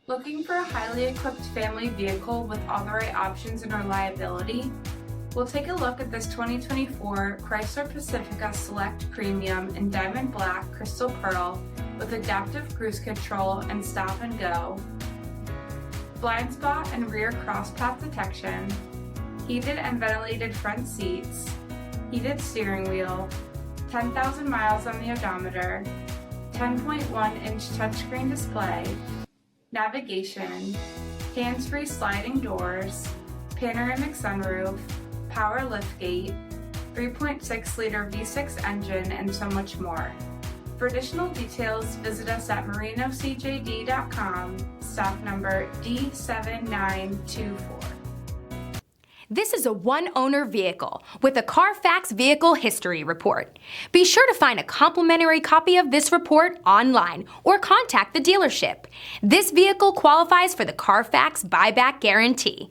Looking for a highly equipped family vehicle with all the right options and reliability? We'll take a look at this 2024 Chrysler Pacifica Select Premium in Diamond Black Crystal Pearl with adaptive cruise control and stop and go, blind spot and rear crosspath detection, heated and ventilated front seats, heated steering wheel, 10,000 miles on the odometer, 10.1-inch touchscreen display, navigation, hands-free sliding doors, panoramic sunroof, power liftgate, 3.6-liter V6 engine, and so much more. For additional details, visit us at marinocjd.com, stock number D7924. This is a one-owner vehicle with a CARFAX Vehicle History Report. Be sure to find a complimentary copy of this report online or contact the dealership. This vehicle qualifies for the CARFAX Buyback Guarantee.